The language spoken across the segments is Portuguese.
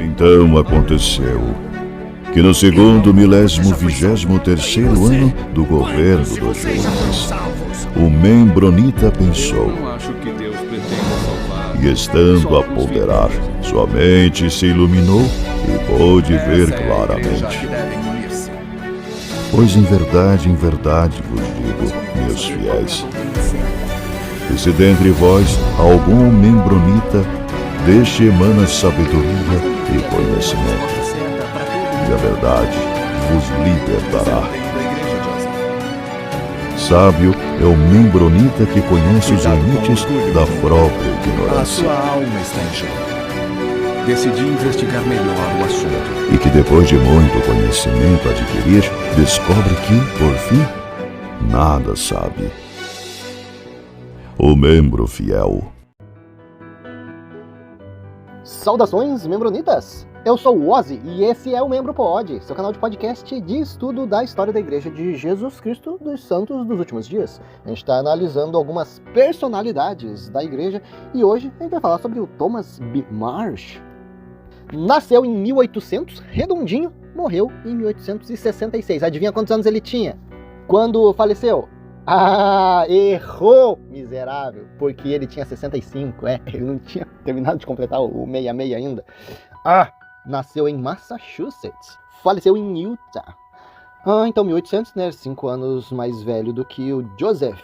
Então aconteceu que no segundo 1023º ano do governo do Jonas, o Membronita pensou, e estando a ponderar, sua mente se iluminou e pôde ver claramente. Pois em verdade vos digo, meus fiéis, que se dentre vós algum membronita, deste emana sabedoria e conhecimento, e a verdade vos libertará. Sábio é o membronita que conhece os limites da própria ignorância. A sua alma está em jogo. Decidi investigar melhor o assunto. E que depois de muito conhecimento adquirir, descobre que, por fim, nada sabe. O membro fiel. Saudações, membronitas! Eu sou o Ozzy e esse é o Membro Pod, seu canal de podcast de estudo da história da Igreja de Jesus Cristo dos Santos dos Últimos Dias. A gente está analisando algumas personalidades da Igreja e hoje a gente vai falar sobre o Thomas B. Marsh. Nasceu em 1800, redondinho, morreu em 1866. Adivinha quantos anos ele tinha quando faleceu? Ah, errou, miserável, porque ele tinha 65, ele não tinha terminado de completar o 66 ainda. Nasceu em Massachusetts, faleceu em Utah. Então 1800, né, 5 anos mais velho do que o Joseph.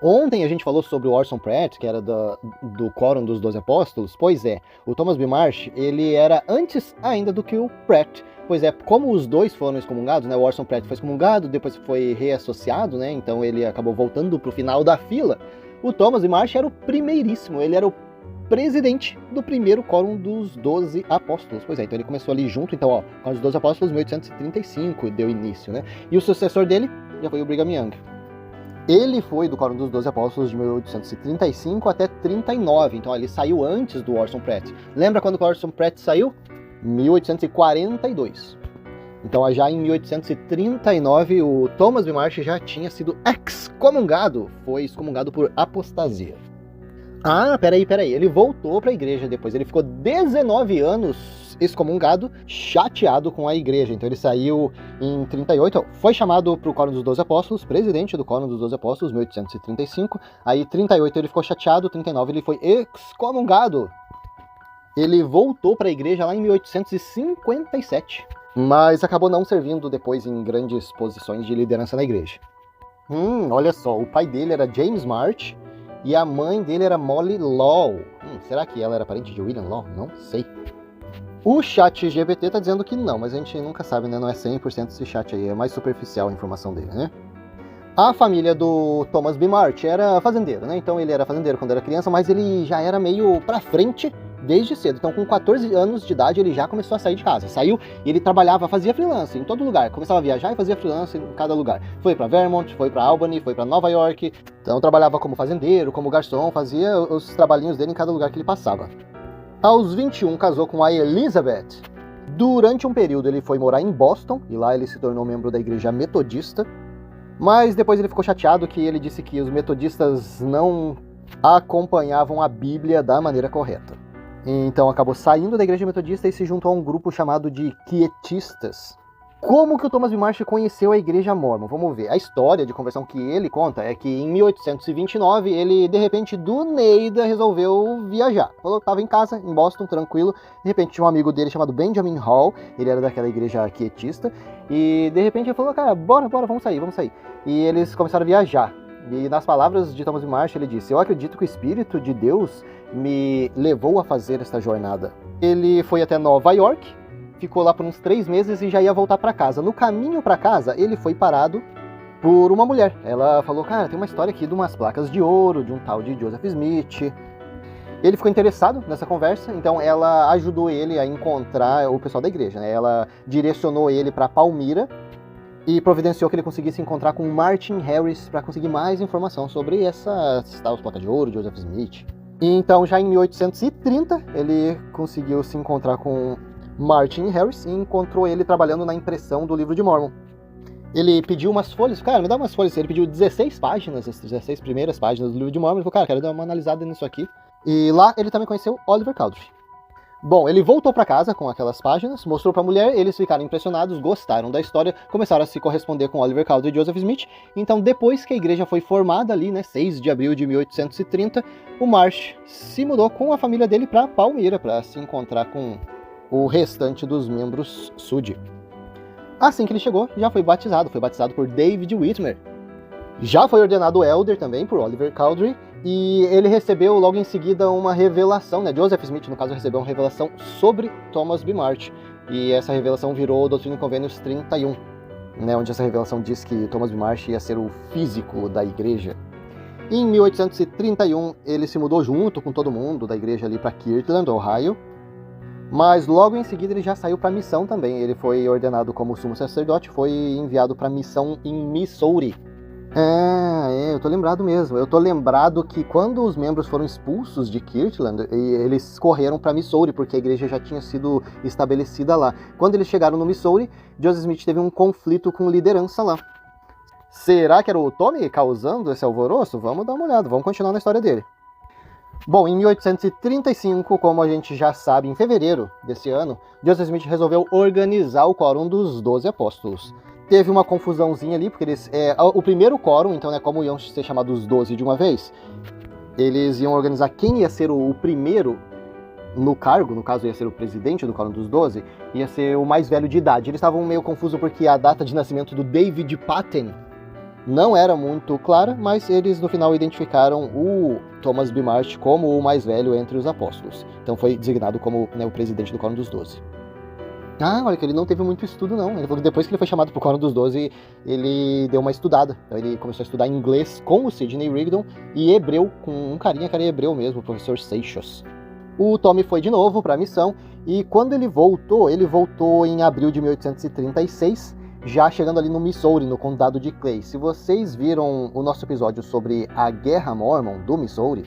Ontem a gente falou sobre o Orson Pratt, que era do Quórum dos 12 Apóstolos. Pois é, o Thomas B. Marsh, ele era antes ainda do que o Pratt. Pois é, como os dois foram excomungados, né, o Orson Pratt foi excomungado, depois foi reassociado, né, então ele acabou voltando pro final da fila. O Thomas B. Marsh era o primeiríssimo, ele era o presidente do primeiro Quórum dos 12 Apóstolos. Pois é, então ele começou ali junto, então, com os 12 Apóstolos, 1835 deu início, né, e o sucessor dele já foi o Brigham Young. Ele foi do Quórum dos 12 Apóstolos de 1835 até 39, então ele saiu antes do Orson Pratt. Lembra quando o Orson Pratt saiu? 1842. Então já em 1839 o Thomas B. Marsh já tinha sido excomungado, foi excomungado por apostasia. Peraí, ele voltou para a igreja depois, ele ficou 19 anos excomungado, chateado com a igreja, então ele saiu em 38, foi chamado para o Quórum dos 12 Apóstolos, presidente do Quórum dos 12 Apóstolos, 1835, aí 38 ele ficou chateado, 39 ele foi excomungado. Ele voltou para a igreja lá em 1857, mas acabou não servindo depois em grandes posições de liderança na igreja. Olha só, o pai dele era James Marsh e a mãe dele era Molly Law. Será que ela era parente de William Law? Não sei. O chat GPT tá dizendo que não, mas a gente nunca sabe, né? Não é 100% esse chat aí, é mais superficial a informação dele, né? A família do Thomas B. Marsh era fazendeiro, né? Então ele era fazendeiro quando era criança, mas ele já era meio pra frente desde cedo. Então com 14 anos de idade ele já começou a sair de casa. Saiu e ele trabalhava, fazia freelance em todo lugar. Começava a viajar e fazia freelance em cada lugar. Foi pra Vermont, foi pra Albany, foi pra Nova York. Então trabalhava como fazendeiro, como garçom, fazia os trabalhinhos dele em cada lugar que ele passava. Aos 21 casou com a Elizabeth. Durante um período ele foi morar em Boston e lá ele se tornou membro da igreja metodista. Mas depois ele ficou chateado que ele disse que os metodistas não acompanhavam a Bíblia da maneira correta. Então acabou saindo da igreja metodista e se juntou a um grupo chamado de quietistas. Como que o Thomas B. Marsh conheceu a igreja mórmon? Vamos ver. A história de conversão que ele conta é que em 1829 ele, de repente, do Neida, resolveu viajar. Falou que estava em casa, em Boston, tranquilo. De repente tinha um amigo dele chamado Benjamin Hall, ele era daquela igreja quietista. E de repente ele falou, cara, bora, vamos sair. E eles começaram a viajar. E nas palavras de Thomas B. Marsh ele disse, eu acredito que o Espírito de Deus me levou a fazer esta jornada. Ele foi até Nova York, ficou lá por uns 3 meses e já ia voltar para casa. No caminho para casa, ele foi parado por uma mulher. Ela falou, cara, tem uma história aqui de umas placas de ouro, de um tal de Joseph Smith. Ele ficou interessado nessa conversa, então ela ajudou ele a encontrar o pessoal da igreja, né? Ela direcionou ele para Palmyra e providenciou que ele conseguisse encontrar com Martin Harris para conseguir mais informação sobre essas placas de ouro, Joseph Smith. E então, já em 1830, ele conseguiu se encontrar com Martin Harris e encontrou ele trabalhando na impressão do livro de Mormon. Ele pediu umas folhas, cara, me dá umas folhas. Ele pediu 16 páginas, as 16 primeiras páginas do livro de Mormon. Ele falou, cara, quero dar uma analisada nisso aqui. E lá ele também conheceu Oliver Cowdery. Bom, ele voltou para casa com aquelas páginas, mostrou para a mulher, eles ficaram impressionados, gostaram da história, começaram a se corresponder com Oliver Cowdery e Joseph Smith. Então, depois que a igreja foi formada ali, né, 6 de abril de 1830, o Marsh se mudou com a família dele para Palmyra, para se encontrar com o restante dos membros SUD. Assim que ele chegou, já foi batizado por David Whitmer. Já foi ordenado elder também por Oliver Cowdery, e ele recebeu logo em seguida uma revelação, né? Joseph Smith, no caso, recebeu uma revelação sobre Thomas B. Marsh, e essa revelação virou Doutrina e Convênios 31, né? Onde essa revelação diz que Thomas B. Marsh ia ser o físico da igreja. Em 1831, ele se mudou junto com todo mundo da igreja ali para Kirtland, Ohio, mas logo em seguida ele já saiu para missão também. Ele foi ordenado como sumo sacerdote, foi enviado para missão em Missouri. Eu tô lembrado mesmo. Eu tô lembrado que quando os membros foram expulsos de Kirtland, eles correram para Missouri, porque a igreja já tinha sido estabelecida lá. Quando eles chegaram no Missouri, Joseph Smith teve um conflito com liderança lá. Será que era o Tommy causando esse alvoroço? Vamos dar uma olhada, vamos continuar na história dele. Bom, em 1835, como a gente já sabe, em fevereiro desse ano, Joseph Smith resolveu organizar o Quórum dos 12 Apóstolos. Teve uma confusãozinha ali, porque o primeiro quórum, então, né, como iam ser chamados os 12 de uma vez, eles iam organizar quem ia ser o primeiro no cargo, no caso ia ser o presidente do Quórum dos 12, ia ser o mais velho de idade. Eles estavam meio confusos porque a data de nascimento do David Patten não era muito clara, mas eles no final identificaram o Thomas B. Marsh como o mais velho entre os apóstolos. Então foi designado como, né, o presidente do Quórum dos 12. Olha que ele não teve muito estudo não. Ele falou que depois que ele foi chamado para o Quórum dos 12, ele deu uma estudada. Então ele começou a estudar inglês com o Sidney Rigdon e hebreu, com um carinha que era hebreu mesmo, o professor Seixas. O Tommy foi de novo para a missão e quando ele voltou em abril de 1836, já chegando ali no Missouri, no condado de Clay. Se vocês viram o nosso episódio sobre a Guerra Mormon do Missouri,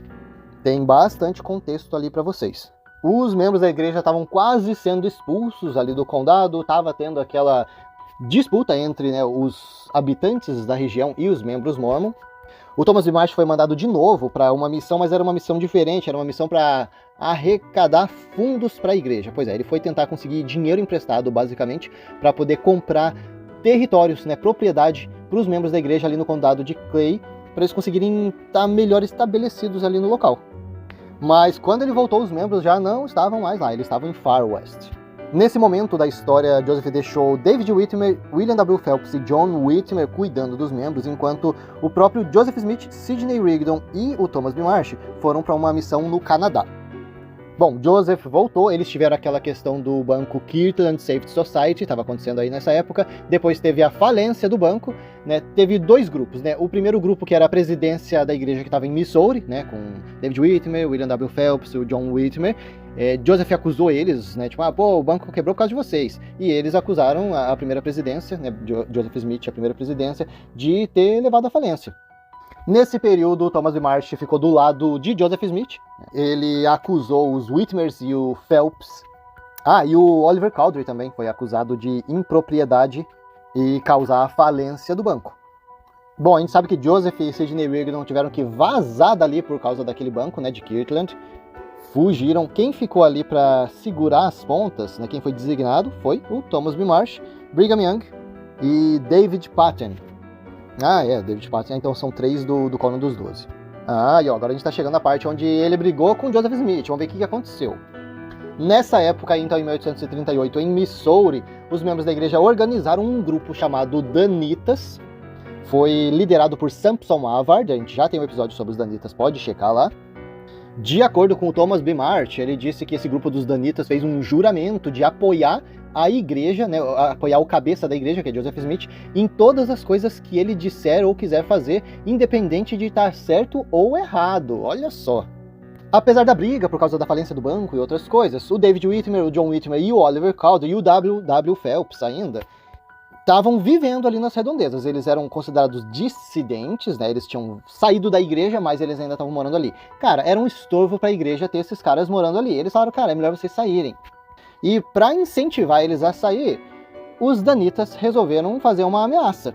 tem bastante contexto ali para vocês. Os membros da igreja estavam quase sendo expulsos ali do condado, estava tendo aquela disputa entre, né, os habitantes da região e os membros mormon. O Thomas B. Marsh foi mandado de novo para uma missão, mas era uma missão diferente, era uma missão para arrecadar fundos para a igreja. Pois é, ele foi tentar conseguir dinheiro emprestado, basicamente, para poder comprar territórios, né, propriedade para os membros da igreja ali no condado de Clay, para eles conseguirem estar melhor estabelecidos ali no local. Mas quando ele voltou, os membros já não estavam mais lá, eles estavam em Far West. Nesse momento da história, Joseph deixou David Whitmer, William W. Phelps e John Whitmer cuidando dos membros, enquanto o próprio Joseph Smith, Sidney Rigdon e o Thomas B. Marsh foram para uma missão no Canadá. Bom, Joseph voltou, eles tiveram aquela questão do banco Kirtland Safety Society, estava acontecendo aí nessa época, depois teve a falência do banco, né, teve dois grupos, né, o primeiro grupo que era a presidência da igreja que estava em Missouri, né, com David Whitmer, William W. Phelps e o John Whitmer. Joseph acusou eles, né, tipo, o banco quebrou por causa de vocês, e eles acusaram a primeira presidência, né, Joseph Smith, a primeira presidência, de ter levado à falência. Nesse período, Thomas B. Marsh ficou do lado de Joseph Smith. Ele acusou os Whitmers e o Phelps. E o Oliver Cowdery também foi acusado de impropriedade e causar a falência do banco. Bom, a gente sabe que Joseph e Sidney Rigdon tiveram que vazar dali por causa daquele banco, né, de Kirtland. Fugiram. Quem ficou ali para segurar as pontas, né, quem foi designado, foi o Thomas B. Marsh, Brigham Young e David Patten. David Patten, então são 3 do Quórum dos 12. Agora a gente tá chegando na parte onde ele brigou com Joseph Smith, vamos ver o que aconteceu. Nessa época, então, em 1838, em Missouri, os membros da igreja organizaram um grupo chamado Danitas. Foi liderado por Sampson Havard, a gente já tem um episódio sobre os Danitas, pode checar lá. De acordo com o Thomas B. Marsh, ele disse que esse grupo dos Danitas fez um juramento de apoiar a igreja, né, apoiar o cabeça da igreja, que é Joseph Smith, em todas as coisas que ele disser ou quiser fazer, independente de estar certo ou errado. Olha só. Apesar da briga por causa da falência do banco e outras coisas, o David Whitmer, o John Whitmer e o Oliver Cowdery e o W. Phelps ainda estavam vivendo ali nas redondezas. Eles eram considerados dissidentes, né? Eles tinham saído da igreja, mas eles ainda estavam morando ali. Cara, era um estorvo para a igreja ter esses caras morando ali. Eles falaram, cara, é melhor vocês saírem. E para incentivar eles a sair, os Danitas resolveram fazer uma ameaça.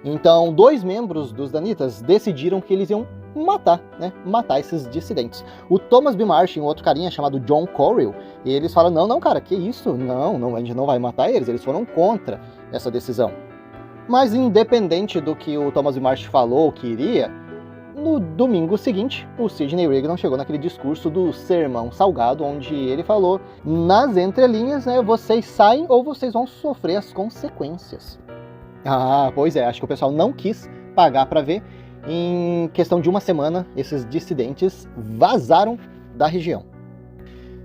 Então, 2 membros dos Danitas decidiram que eles iam matar esses dissidentes. O Thomas B. Marsh e um outro carinha chamado John Corrill, E eles falam, não, cara, que isso? Não, a gente não vai matar eles foram contra essa decisão. Mas independente do que o Thomas Marsh falou que iria, no domingo seguinte, o Sidney Rigdon chegou naquele discurso do sermão salgado, onde ele falou, nas entrelinhas, né, vocês saem ou vocês vão sofrer as consequências. Ah, pois é, acho que o pessoal não quis pagar para ver. Em questão de uma semana, esses dissidentes vazaram da região.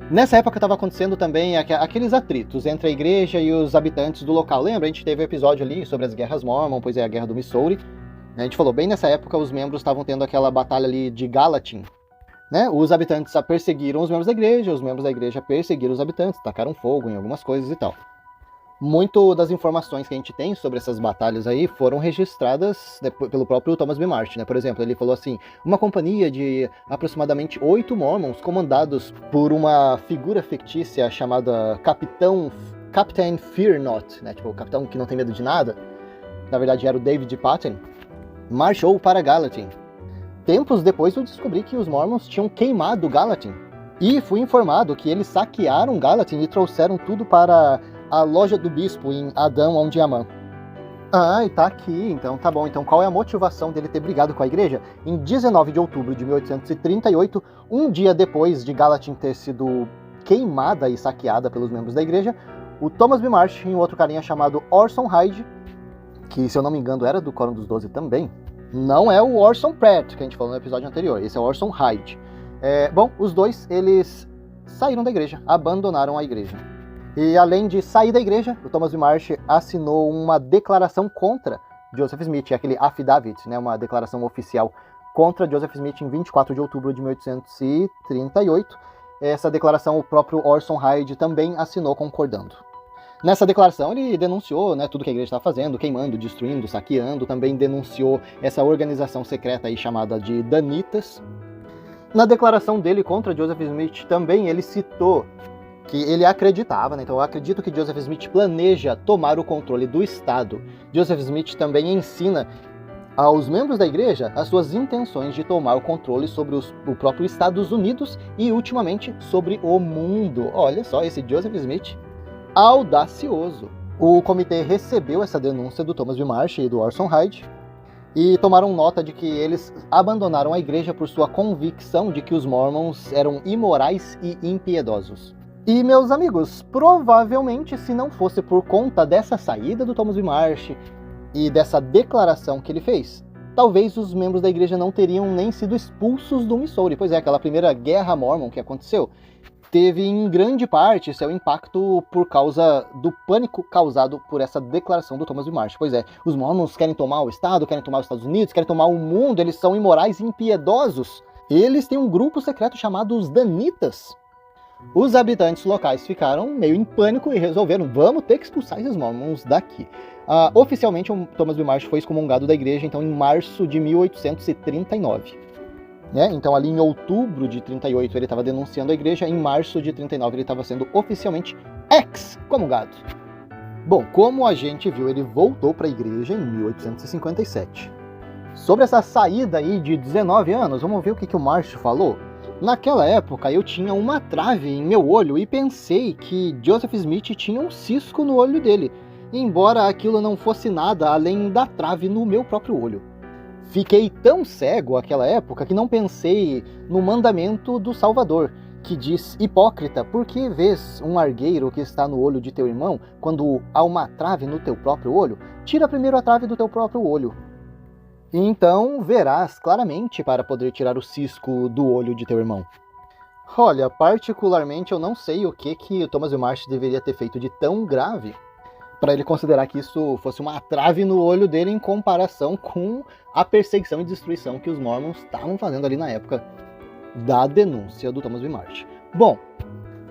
Nessa época estava acontecendo também aqueles atritos entre a igreja e os habitantes do local. Lembra? A gente teve um episódio ali sobre as guerras Mormon, pois é, a guerra do Missouri. A gente falou, bem nessa época os membros estavam tendo aquela batalha ali de Gallatin. Né? Os habitantes perseguiram os membros da igreja perseguiram os habitantes, tacaram fogo em algumas coisas e tal. Muito das informações que a gente tem sobre essas batalhas aí foram registradas, né, pelo próprio Thomas B. Marsh, né? Por exemplo, ele falou assim, uma companhia de aproximadamente 8 Mormons, comandados por uma figura fictícia chamada Captain Fear Not, né? Tipo, o capitão que não tem medo de nada, na verdade era o David Patton, marchou para Gallatin. Tempos depois eu descobri que os Mormons tinham queimado Gallatin, e fui informado que eles saquearam Gallatin e trouxeram tudo para a loja do bispo em Adão Ondiamã. Ah, e tá aqui, então tá bom. Então qual é a motivação dele ter brigado com a igreja? Em 19 de outubro de 1838, um dia depois de Gallatin ter sido queimada e saqueada pelos membros da igreja, o Thomas B. Marsh e um outro carinha chamado Orson Hyde, que se eu não me engano era do Quórum dos 12 também, não é o Orson Pratt que a gente falou no episódio anterior, esse é o Orson Hyde. Bom, os dois, eles saíram da igreja, abandonaram a igreja. E além de sair da igreja, o Thomas B. Marsh assinou uma declaração contra Joseph Smith, aquele affidavit, né, uma declaração oficial contra Joseph Smith em 24 de outubro de 1838. Essa declaração o próprio Orson Hyde também assinou concordando. Nessa declaração ele denunciou, né, tudo que a igreja estava fazendo, queimando, destruindo, saqueando, também denunciou essa organização secreta aí chamada de Danitas. Na declaração dele contra Joseph Smith também ele citou que ele acreditava, né? Então eu acredito que Joseph Smith planeja tomar o controle do Estado. Joseph Smith também ensina aos membros da igreja as suas intenções de tomar o controle sobre o próprio Estados Unidos e, ultimamente, sobre o mundo. Olha só, esse Joseph Smith, audacioso. O comitê recebeu essa denúncia do Thomas B. Marsh e do Orson Hyde e tomaram nota de que eles abandonaram a igreja por sua convicção de que os Mormons eram imorais e impiedosos. E, meus amigos, provavelmente se não fosse por conta dessa saída do Thomas B. Marsh e dessa declaração que ele fez, talvez os membros da igreja não teriam nem sido expulsos do Missouri. Pois é, aquela primeira guerra Mormon que aconteceu teve em grande parte seu impacto por causa do pânico causado por essa declaração do Thomas B. Marsh. Pois é, os Mormons querem tomar o Estado, querem tomar os Estados Unidos, querem tomar o mundo, eles são imorais e impiedosos. Eles têm um grupo secreto chamado os Danitas. Os habitantes locais ficaram meio em pânico e resolveram, vamos ter que expulsar esses Mormons daqui. Oficialmente, o Thomas B. Marsh foi excomungado da igreja então, em março de 1839. Então, ali em outubro de 38, ele estava denunciando a igreja, em março de 39, ele estava sendo oficialmente excomungado. Bom, como a gente viu, ele voltou para a igreja em 1857. Sobre essa saída aí de 19 anos, vamos ver o que o Marsh falou? Naquela época, eu tinha uma trave em meu olho e pensei que Joseph Smith tinha um cisco no olho dele, embora aquilo não fosse nada além da trave no meu próprio olho. Fiquei tão cego naquela época que não pensei no mandamento do Salvador, que diz, hipócrita, por que vês um argueiro que está no olho de teu irmão, quando há uma trave no teu próprio olho? Tira primeiro a trave do teu próprio olho. Então verás claramente para poder tirar o cisco do olho de teu irmão. Olha, particularmente eu não sei o que o Thomas B. Marsh deveria ter feito de tão grave para ele considerar que isso fosse uma trave no olho dele em comparação com a perseguição e destruição que os Mormons estavam fazendo ali na época da denúncia do Thomas B. Marsh. Bom,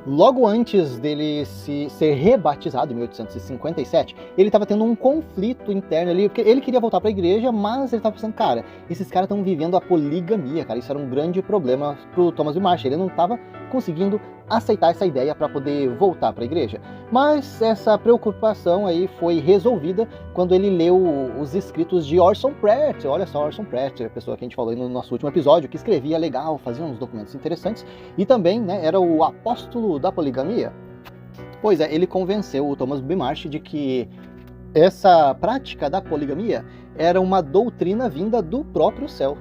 logo antes dele ser rebatizado, em 1857, ele estava tendo um conflito interno ali, porque ele queria voltar para a igreja, mas ele estava pensando, cara, esses caras estão vivendo a poligamia, cara, isso era um grande problema pro Thomas B. Marsh, ele não estava conseguindo aceitar essa ideia para poder voltar para a igreja. Mas essa preocupação aí foi resolvida quando ele leu os escritos de Orson Pratt. Olha só, Orson Pratt, a pessoa que a gente falou no nosso último episódio, que escrevia legal, fazia uns documentos interessantes, e também, né, era o apóstolo da poligamia. Pois é, ele convenceu o Thomas B. Marsh de que essa prática da poligamia era uma doutrina vinda do próprio céu.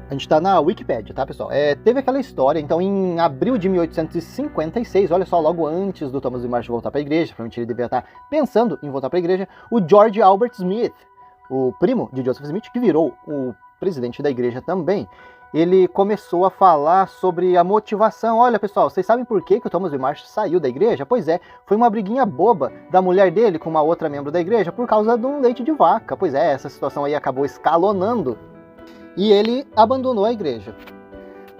A gente está na Wikipédia, tá, pessoal? Teve aquela história, então, em abril de 1856, olha só, logo antes do Thomas B. Marsh voltar para a igreja, provavelmente ele devia estar pensando em voltar para a igreja, o George Albert Smith, o primo de Joseph Smith, que virou o presidente da igreja também, ele começou a falar sobre a motivação. Olha, pessoal, vocês sabem por que o Thomas B. Marsh saiu da igreja? Pois é, foi uma briguinha boba da mulher dele com uma outra membro da igreja por causa de um leite de vaca. Pois é, essa situação aí acabou escalonando e ele abandonou a igreja.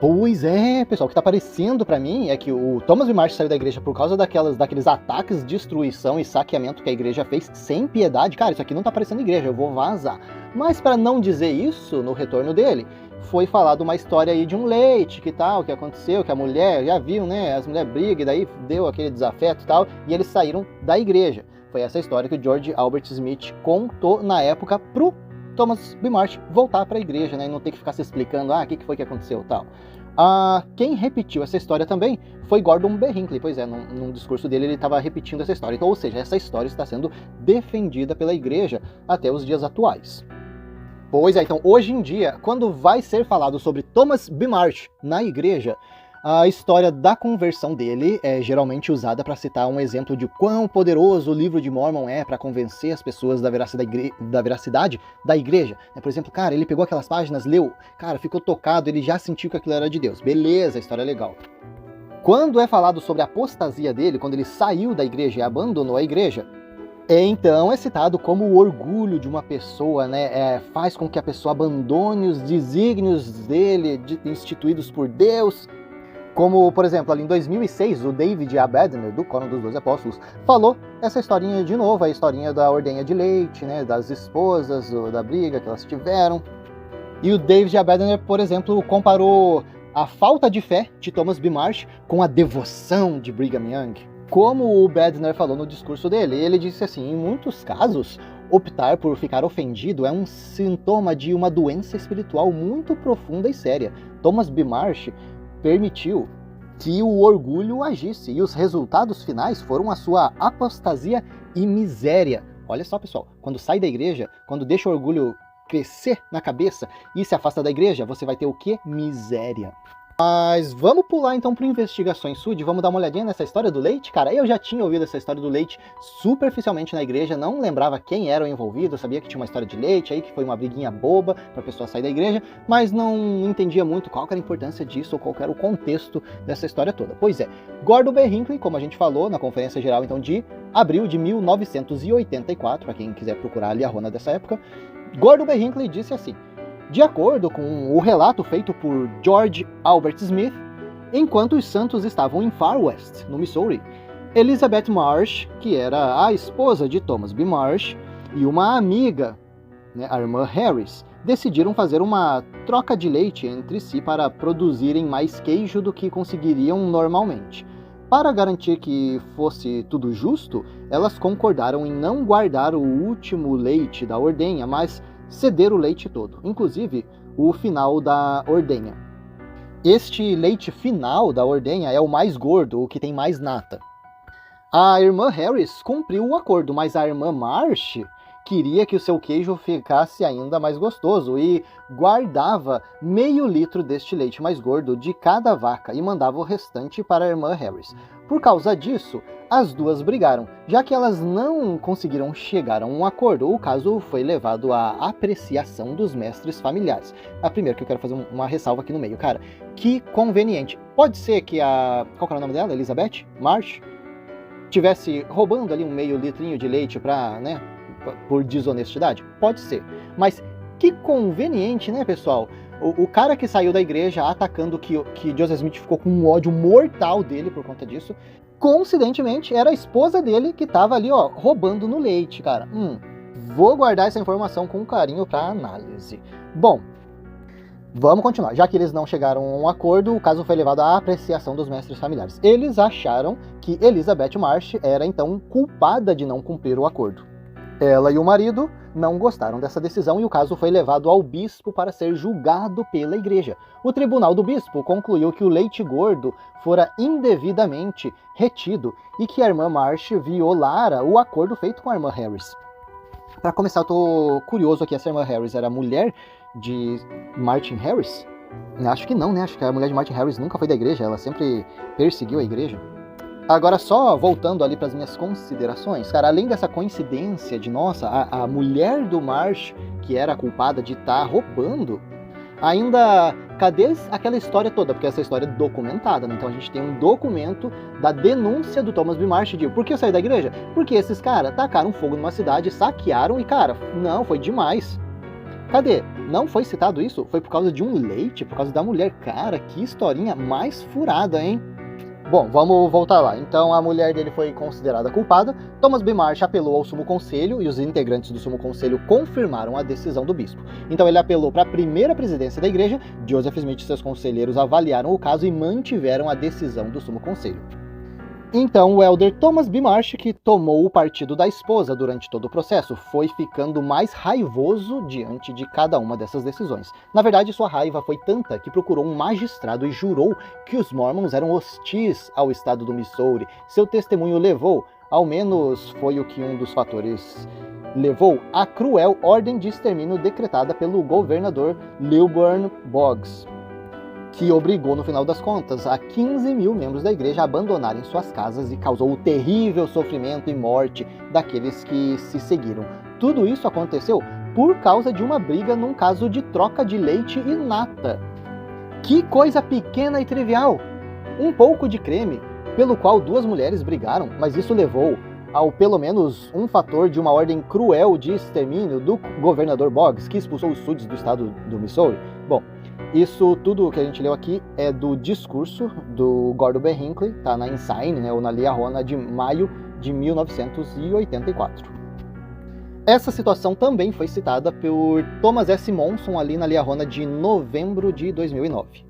Pois é, pessoal, o que está aparecendo para mim é que o Thomas B. Marsh saiu da igreja por causa daqueles ataques, destruição e saqueamento que a igreja fez sem piedade. Cara, isso aqui não está parecendo igreja, eu vou vazar. Mas para não dizer isso, no retorno dele, foi falado uma história aí de um leite, que tal, que aconteceu, que a mulher, já viu, né, as mulheres brigam e daí deu aquele desafeto e tal, e eles saíram da igreja. Foi essa história que o George Albert Smith contou na época pro Thomas B. Marsh voltar para a igreja, né, e não ter que ficar se explicando, o que foi que aconteceu e tal. Quem repetiu essa história também foi Gordon B. Hinckley. Pois é, num discurso dele ele estava repetindo essa história. Então, ou seja, essa história está sendo defendida pela igreja até os dias atuais. Pois é, então, hoje em dia, quando vai ser falado sobre Thomas B. Marsh na igreja, a história da conversão dele é geralmente usada para citar um exemplo de quão poderoso o livro de Mormon é para convencer as pessoas da veracidade da igreja. Por exemplo, cara, ele pegou aquelas páginas, leu, cara, ficou tocado, ele já sentiu que aquilo era de Deus. Beleza, a história é legal. Quando é falado sobre a apostasia dele, quando ele saiu da igreja e abandonou a igreja, então é citado como o orgulho de uma pessoa, né, faz com que a pessoa abandone os desígnios dele, instituídos por Deus. Como, por exemplo, ali em 2006, o David Abedner, do Coro dos 12 Apóstolos, falou essa historinha de novo, a historinha da ordenha de leite, né, das esposas, da briga que elas tiveram. E o David Abedner, por exemplo, comparou a falta de fé de Thomas B. Marsh com a devoção de Brigham Young. Como o Bednar falou no discurso dele, ele disse assim, em muitos casos, optar por ficar ofendido é um sintoma de uma doença espiritual muito profunda e séria. Thomas B. Marsh permitiu que o orgulho agisse, e os resultados finais foram a sua apostasia e miséria. Olha só, pessoal, quando sai da igreja, quando deixa o orgulho crescer na cabeça e se afasta da igreja, você vai ter o quê? Miséria. Mas vamos pular então para Investigações Sud, vamos dar uma olhadinha nessa história do leite? Cara, eu já tinha ouvido essa história do leite superficialmente na igreja, não lembrava quem era o envolvido, eu sabia que tinha uma história de leite aí, que foi uma briguinha boba para a pessoa sair da igreja, mas não entendia muito qual era a importância disso ou qual era o contexto dessa história toda. Pois é, Gordon B. Hinckley, como a gente falou na Conferência Geral então de abril de 1984, para quem quiser procurar ali a rona dessa época, Gordon B. Hinckley disse assim: de acordo com o relato feito por George Albert Smith, enquanto os santos estavam em Far West, no Missouri, Elizabeth Marsh, que era a esposa de Thomas B. Marsh, e uma amiga, né, a irmã Harris, decidiram fazer uma troca de leite entre si para produzirem mais queijo do que conseguiriam normalmente. Para garantir que fosse tudo justo, elas concordaram em não guardar o último leite da ordenha, mas ceder o leite todo, inclusive o final da ordenha. Este leite final da ordenha é o mais gordo, o que tem mais nata. A irmã Harris cumpriu o acordo, mas a irmã Marsh queria que o seu queijo ficasse ainda mais gostoso e guardava meio litro deste leite mais gordo de cada vaca e mandava o restante para a irmã Harris. Por causa disso, as duas brigaram, já que elas não conseguiram chegar a um acordo. O caso foi levado à apreciação dos mestres familiares. Primeiro que eu quero fazer uma ressalva aqui no meio, cara. Que conveniente. Pode ser que qual que era o nome dela? Elizabeth Marsh? Tivesse roubando ali um meio litrinho de leite para, né, por desonestidade? Pode ser. Mas que conveniente, né, pessoal? O cara que saiu da igreja atacando que Joseph Smith ficou com um ódio mortal dele por conta disso, coincidentemente era a esposa dele que estava ali, ó, roubando no leite, cara. Vou guardar essa informação com carinho para análise. Bom, Vamos continuar. Já que eles não chegaram a um acordo, o caso foi levado à apreciação dos mestres familiares. Eles acharam que Elizabeth Marsh era então culpada de não cumprir o acordo. Ela e o marido não gostaram dessa decisão e o caso foi levado ao bispo para ser julgado pela igreja. O tribunal do bispo concluiu que o leite gordo fora indevidamente retido e que a irmã Marsh violara o acordo feito com a irmã Harris. Para começar, eu tô curioso aqui, essa irmã Harris era mulher de Martin Harris? Acho que não, né? Acho que a mulher de Martin Harris nunca foi da igreja, ela sempre perseguiu a igreja. Agora, só voltando ali para as minhas considerações, cara, além dessa coincidência de, nossa, a mulher do Marsh, que era a culpada de estar roubando, ainda, cadê aquela história toda? Porque essa história é documentada, né? Então a gente tem um documento da denúncia do Thomas B. Marsh de por que eu saí da igreja? Porque esses caras tacaram fogo numa cidade, saquearam e, cara, não, foi demais. Cadê? Não foi citado isso? Foi por causa de um leite, por causa da mulher. Cara, que historinha mais furada, hein? Bom, vamos voltar lá. Então a mulher dele foi considerada culpada. Thomas B. Marsh apelou ao Sumo Conselho e os integrantes do Sumo Conselho confirmaram a decisão do bispo. Então ele apelou para a primeira presidência da igreja. Joseph Smith e seus conselheiros avaliaram o caso e mantiveram a decisão do Sumo Conselho. Então o elder Thomas B. Marsh, que tomou o partido da esposa durante todo o processo, foi ficando mais raivoso diante de cada uma dessas decisões. Na verdade, sua raiva foi tanta que procurou um magistrado e jurou que os Mormons eram hostis ao estado do Missouri. Seu testemunho levou, ao menos foi o que um dos fatores levou, à cruel ordem de extermínio decretada pelo governador Lilburn Boggs, que obrigou, no final das contas, a 15 mil membros da igreja a abandonarem suas casas e causou o terrível sofrimento e morte daqueles que se seguiram. Tudo isso aconteceu por causa de uma briga num caso de troca de leite e nata. Que coisa pequena e trivial! Um pouco de creme, pelo qual duas mulheres brigaram, mas isso levou ao pelo menos um fator de uma ordem cruel de extermínio do governador Boggs, que expulsou os súditos do estado do Missouri. Bom, isso tudo que a gente leu aqui é do discurso do Gordon B. Hinckley, tá na Ensign, né, ou na Liahona, de maio de 1984. Essa situação também foi citada por Thomas S. Monson ali na Liahona de novembro de 2009.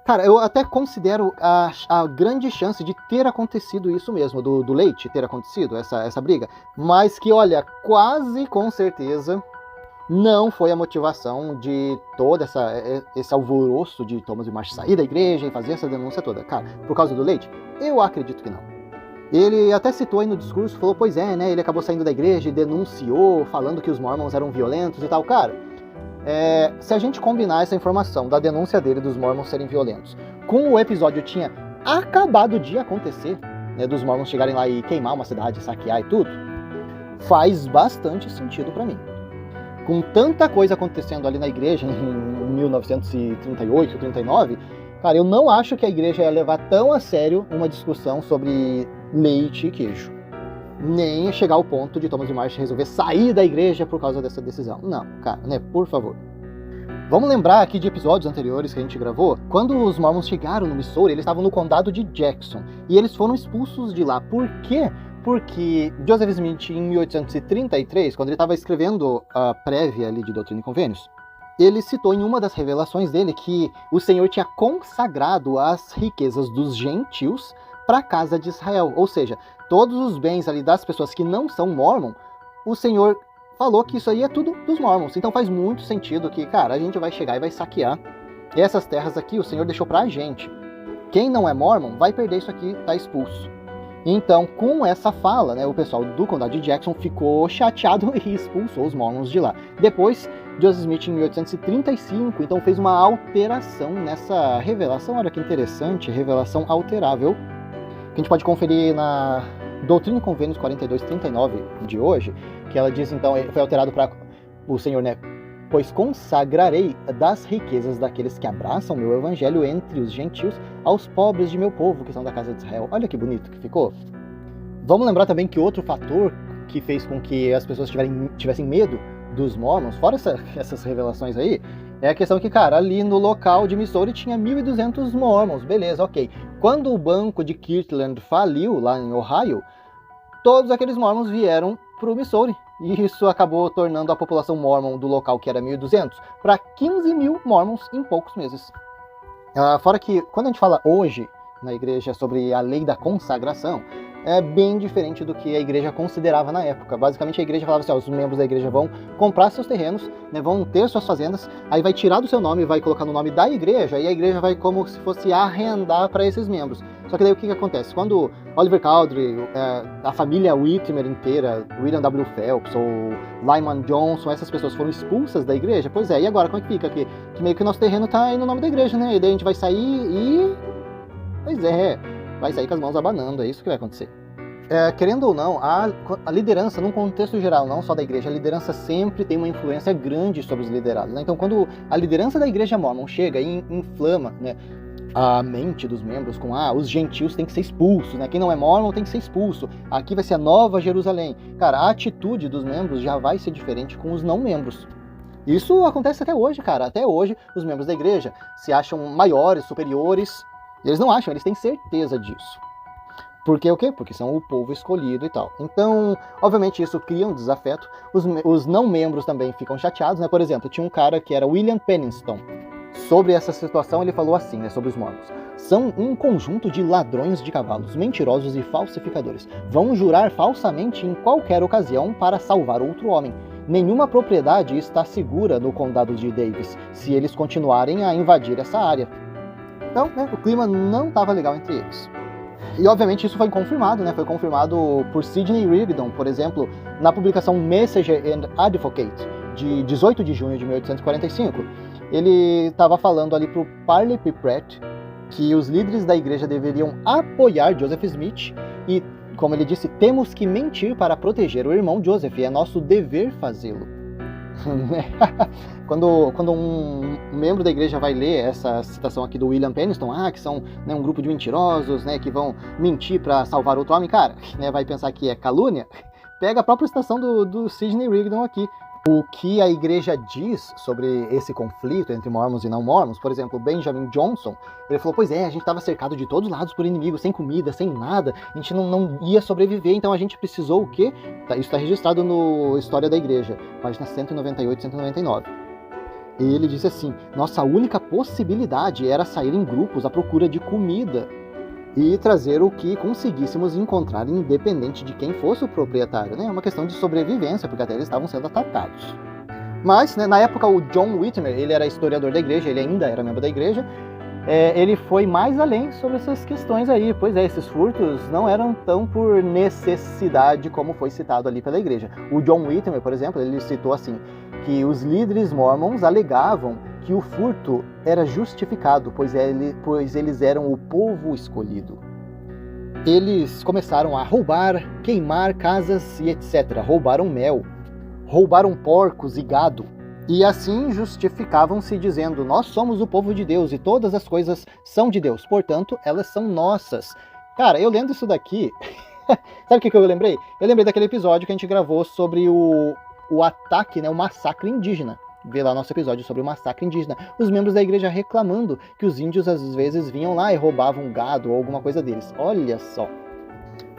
Cara, eu até considero a grande chance de ter acontecido isso mesmo, do leite ter acontecido, essa briga, mas que, olha, quase com certeza não foi a motivação de todo esse alvoroço de Thomas B. Marsh sair da igreja e fazer essa denúncia toda. Cara, por causa do leite? Eu acredito que não. Ele até citou aí no discurso, falou, pois é, né, ele acabou saindo da igreja e denunciou, falando que os Mormons eram violentos e tal. Cara, se a gente combinar essa informação da denúncia dele dos Mormons serem violentos com o episódio tinha acabado de acontecer, né, dos Mormons chegarem lá e queimar uma cidade, saquear e tudo, faz bastante sentido pra mim. Com tanta coisa acontecendo ali na igreja em 1938, 39, cara, eu não acho que a igreja ia levar tão a sério uma discussão sobre leite e queijo. Nem chegar ao ponto de Thomas B. Marsh resolver sair da igreja por causa dessa decisão. Não, cara, né, por favor. Vamos lembrar aqui de episódios anteriores que a gente gravou. Quando os Mormons chegaram no Missouri, eles estavam no condado de Jackson. E eles foram expulsos de lá. Por quê? Porque Joseph Smith, em 1833, quando ele estava escrevendo a prévia ali de Doutrina e Convênios, ele citou em uma das revelações dele que o Senhor tinha consagrado as riquezas dos gentios para a casa de Israel. Ou seja, todos os bens ali das pessoas que não são mormon, o Senhor falou que isso aí é tudo dos mormons. Então faz muito sentido que, cara, a gente vai chegar e vai saquear. E essas terras aqui o Senhor deixou pra gente. Quem não é mormon vai perder isso aqui, tá expulso. Então, com essa fala, né, o pessoal do condado de Jackson ficou chateado e expulsou os mormons de lá. Depois, Joseph Smith, em 1835, então fez uma alteração nessa revelação. Olha que interessante, revelação alterável, que a gente pode conferir na Doutrina e Convênios 4239 de hoje, que ela diz, então, foi alterado para o Senhor, né? Pois consagrarei das riquezas daqueles que abraçam meu evangelho entre os gentios aos pobres de meu povo, que são da casa de Israel. Olha que bonito que ficou. Vamos lembrar também que outro fator que fez com que as pessoas tivessem medo dos mormons, fora essas revelações aí, é a questão que, cara, ali no local de Missouri tinha 1.200 mormons, beleza, ok. Quando o banco de Kirtland faliu, lá em Ohio, todos aqueles mormons vieram pro Missouri. E isso acabou tornando a população mórmon do local, que era 1.200, para 15 mil mórmons em poucos meses. Fora que, quando a gente fala hoje na igreja sobre a lei da consagração, é bem diferente do que a igreja considerava na época. Basicamente a igreja falava assim, os membros da igreja vão comprar seus terrenos, né, vão ter suas fazendas, aí vai tirar do seu nome e vai colocar no nome da igreja, e a igreja vai como se fosse arrendar para esses membros. Só que daí o que acontece? Quando Oliver Cowdery, a família Whitmer inteira, William W. Phelps ou Lyman Johnson, essas pessoas foram expulsas da igreja, pois é, e agora como é que fica aqui? Que meio que o nosso terreno tá aí no nome da igreja, né? E daí a gente vai sair e... Pois é, vai sair com as mãos abanando, é isso que vai acontecer. Querendo ou não, a liderança, num contexto geral, não só da igreja, a liderança sempre tem uma influência grande sobre os liderados, né? Então, quando a liderança da igreja mórmon chega e inflama, né, a mente dos membros com os gentios têm que ser expulsos, né? Quem não é mórmon tem que ser expulso. Aqui vai ser a Nova Jerusalém. Cara, a atitude dos membros já vai ser diferente com os não membros. Isso acontece até hoje, cara. Até hoje, os membros da igreja se acham maiores, superiores. E eles não acham, eles têm certeza disso. Por quê? O quê? Porque são o povo escolhido e tal. Então, obviamente, isso cria um desafeto. Os não membros também ficam chateados, né? Por exemplo, tinha um cara que era William Penniston. Sobre essa situação, ele falou assim, né, sobre os mórmons. São um conjunto de ladrões de cavalos, mentirosos e falsificadores. Vão jurar falsamente em qualquer ocasião para salvar outro homem. Nenhuma propriedade está segura no condado de Davis, se eles continuarem a invadir essa área. Então, né, o clima não estava legal entre eles. E, obviamente, isso foi confirmado, né? Foi confirmado por Sidney Rigdon, por exemplo, na publicação Messenger and Advocate, de 18 de junho de 1845. Ele estava falando ali para o Parley P. Pratt que os líderes da igreja deveriam apoiar Joseph Smith e, como ele disse, temos que mentir para proteger o irmão Joseph, é nosso dever fazê-lo. Quando um membro da igreja vai ler essa citação aqui do William Penniston, que são, né, um grupo de mentirosos, né, que vão mentir para salvar outro homem, cara, né, vai pensar que é calúnia, pega a própria citação do Sidney Rigdon aqui. O que a igreja diz sobre esse conflito entre mormons e não mormons, por exemplo, Benjamin Johnson, ele falou, pois é, a gente estava cercado de todos os lados por inimigos, sem comida, sem nada, a gente não ia sobreviver, então a gente precisou o quê? Isso está registrado no História da Igreja, página 198 e 199. E ele disse assim, nossa única possibilidade era sair em grupos à procura de comida e trazer o que conseguíssemos encontrar, independente de quem fosse o proprietário, né? É uma questão de sobrevivência, porque até eles estavam sendo atacados. Mas, né, na época, o John Whitmer, ele era historiador da igreja, ele ainda era membro da igreja, ele foi mais além sobre essas questões aí. Pois é, esses furtos não eram tão por necessidade como foi citado ali pela igreja. O John Whitmer, por exemplo, ele citou assim, que os líderes mormons alegavam que o furto era justificado, pois eles eram o povo escolhido. Eles começaram a roubar, queimar casas e etc. Roubaram mel, roubaram porcos e gado. E assim justificavam-se dizendo, nós somos o povo de Deus e todas as coisas são de Deus, portanto, elas são nossas. Cara, eu lendo isso daqui, sabe o que eu lembrei? Eu lembrei daquele episódio que a gente gravou sobre o ataque, né, o massacre indígena. Vê lá nosso episódio sobre o massacre indígena. Os membros da igreja reclamando que os índios às vezes vinham lá e roubavam gado ou alguma coisa deles. Olha só.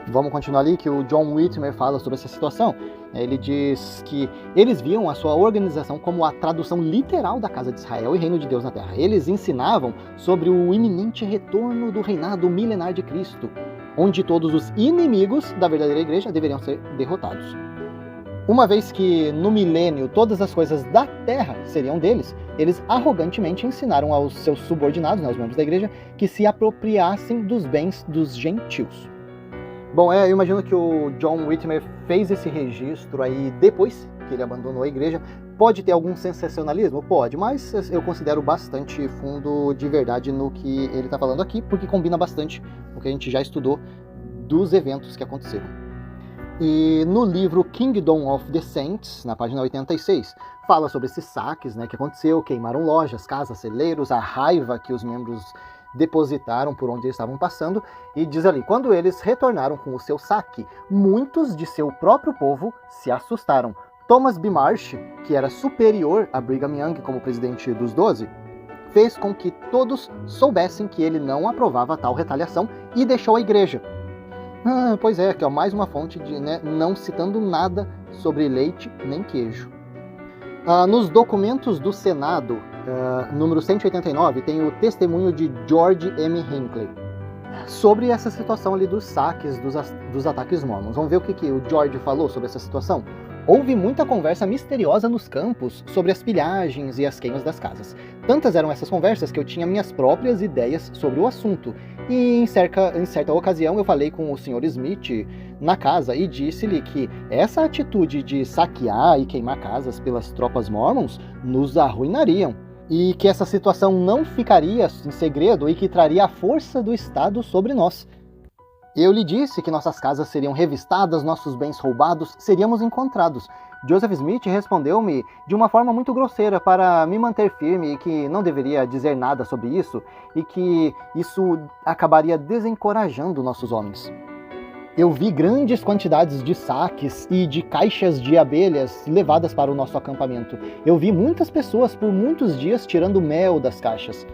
Vamos continuar ali, que o John Whitmer fala sobre essa situação. Ele diz que eles viam a sua organização como a tradução literal da casa de Israel e reino de Deus na terra. Eles ensinavam sobre o iminente retorno do reinado milenar de Cristo, onde todos os inimigos da verdadeira igreja deveriam ser derrotados. Uma vez que no milênio todas as coisas da terra seriam deles, eles arrogantemente ensinaram aos seus subordinados, né, aos membros da igreja, que se apropriassem dos bens dos gentios. Bom, eu imagino que o John Whitmer fez esse registro aí depois que ele abandonou a igreja. Pode ter algum sensacionalismo? Pode, mas eu considero bastante fundo de verdade no que ele está falando aqui, porque combina bastante com o que a gente já estudou dos eventos que aconteceram. E no livro Kingdom of the Saints, na página 86, fala sobre esses saques, né, que aconteceu, queimaram lojas, casas, celeiros, a raiva que os membros depositaram por onde eles estavam passando, e diz ali, quando eles retornaram com o seu saque, muitos de seu próprio povo se assustaram. Thomas B. Marsh, que era superior a Brigham Young como presidente dos 12, fez com que todos soubessem que ele não aprovava tal retaliação e deixou a igreja. Pois é, que é mais uma fonte de, né, não citando nada sobre leite nem queijo. Nos documentos do Senado, número 189, tem o testemunho de George M. Hinckley sobre essa situação ali dos saques, dos ataques mormons. Vamos ver o que o George falou sobre essa situação? Houve muita conversa misteriosa nos campos sobre as pilhagens e as queimas das casas. Tantas eram essas conversas que eu tinha minhas próprias ideias sobre o assunto. E em certa ocasião eu falei com o Sr. Smith na casa e disse-lhe que essa atitude de saquear e queimar casas pelas tropas mormons nos arruinariam. E que essa situação não ficaria em segredo e que traria a força do Estado sobre nós. Eu lhe disse que nossas casas seriam revistadas, nossos bens roubados, seríamos encontrados. Joseph Smith respondeu-me de uma forma muito grosseira para me manter firme e que não deveria dizer nada sobre isso e que isso acabaria desencorajando nossos homens. Eu vi grandes quantidades de saques e de caixas de abelhas levadas para o nosso acampamento. Eu vi muitas pessoas por muitos dias tirando mel das caixas.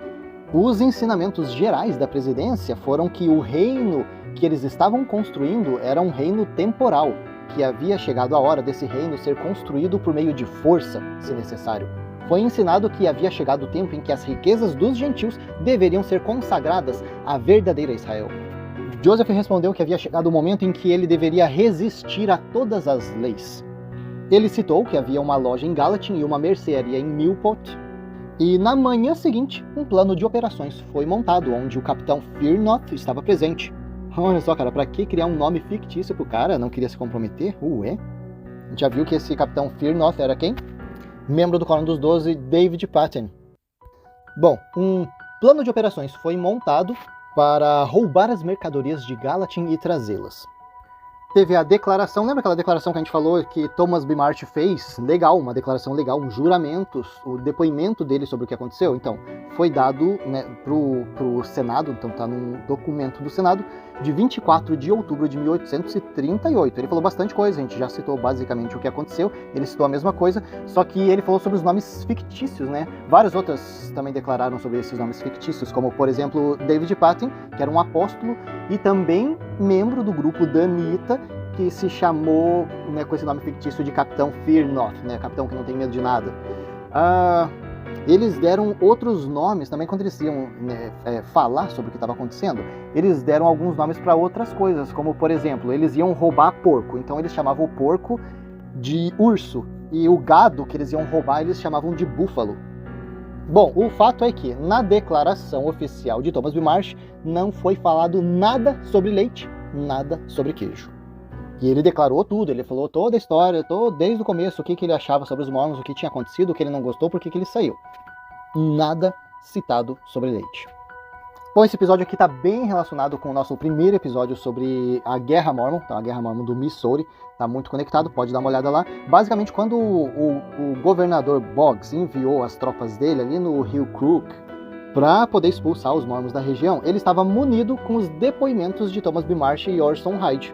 Os ensinamentos gerais da presidência foram que o reino que eles estavam construindo era um reino temporal, que havia chegado a hora desse reino ser construído por meio de força, se necessário. Foi ensinado que havia chegado o tempo em que as riquezas dos gentios deveriam ser consagradas à verdadeira Israel. Joseph respondeu que havia chegado o momento em que ele deveria resistir a todas as leis. Ele citou que havia uma loja em Gallatin e uma mercearia em Newport, e na manhã seguinte, um plano de operações foi montado, onde o capitão Fearnoth estava presente. Olha só, cara, pra que criar um nome fictício pro cara? Não queria se comprometer? Ué? A gente já viu que esse capitão Fearnoth era quem? Membro do Clã dos 12, David Patton. Bom, um plano de operações foi montado para roubar as mercadorias de Gallatin e trazê-las. Teve a declaração, lembra aquela declaração que a gente falou que Thomas B. Marsh fez? Legal, uma declaração legal, um juramento, o depoimento dele sobre o que aconteceu. Então, foi dado, né, pro Senado, então tá num documento do Senado, de 24 de outubro de 1838. Ele falou bastante coisa, a gente já citou basicamente o que aconteceu, ele citou a mesma coisa, só que ele falou sobre os nomes fictícios, né? Várias outras também declararam sobre esses nomes fictícios, como, por exemplo, David Patton, que era um apóstolo e também membro do grupo danita, que se chamou, né, com esse nome fictício de Capitão Fearnoth, né? Capitão que não tem medo de nada. Eles deram outros nomes também quando eles iam, né, falar sobre o que estava acontecendo. Eles deram alguns nomes para outras coisas, como, por exemplo, eles iam roubar porco. Então eles chamavam o porco de urso. E o gado que eles iam roubar, eles chamavam de búfalo. Bom, o fato é que na declaração oficial de Thomas B. Marsh não foi falado nada sobre leite, nada sobre queijo. E ele declarou tudo, ele falou toda a história, desde o começo, o que ele achava sobre os mormons, o que tinha acontecido, o que ele não gostou, por que ele saiu. Nada citado sobre leite. Bom, esse episódio aqui está bem relacionado com o nosso primeiro episódio sobre a Guerra Mormon, tá? A Guerra Mormon do Missouri, está muito conectado, pode dar uma olhada lá. Basicamente, quando o governador Boggs enviou as tropas dele ali no rio Crook para poder expulsar os mormons da região, ele estava munido com os depoimentos de Thomas B. Marsh e Orson Hyde,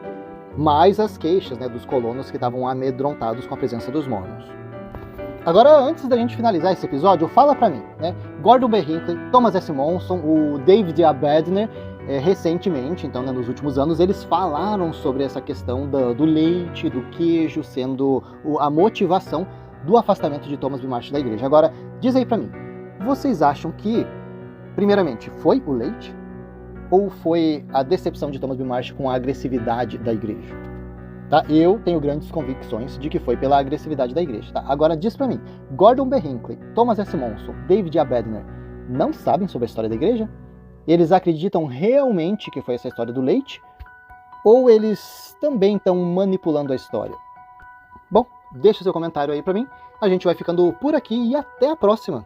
mais as queixas, né, dos colonos que estavam amedrontados com a presença dos mormons. Agora, antes da gente finalizar esse episódio, fala pra mim, né? Gordon B. Hinckley, Thomas S. Monson, o David Abedner, recentemente, então, né, nos últimos anos, eles falaram sobre essa questão do leite, do queijo, sendo a motivação do afastamento de Thomas B. Marsh da igreja. Agora, diz aí pra mim, vocês acham que, primeiramente, foi o leite? Ou foi a decepção de Thomas B. Marsh com a agressividade da igreja? Tá? Eu tenho grandes convicções de que foi pela agressividade da igreja. Tá? Agora diz pra mim, Gordon B. Hinckley, Thomas S. Monson, David Abedner, não sabem sobre a história da igreja? Eles acreditam realmente que foi essa história do leite? Ou eles também estão manipulando a história? Bom, deixa seu comentário aí pra mim. A gente vai ficando por aqui e até a próxima!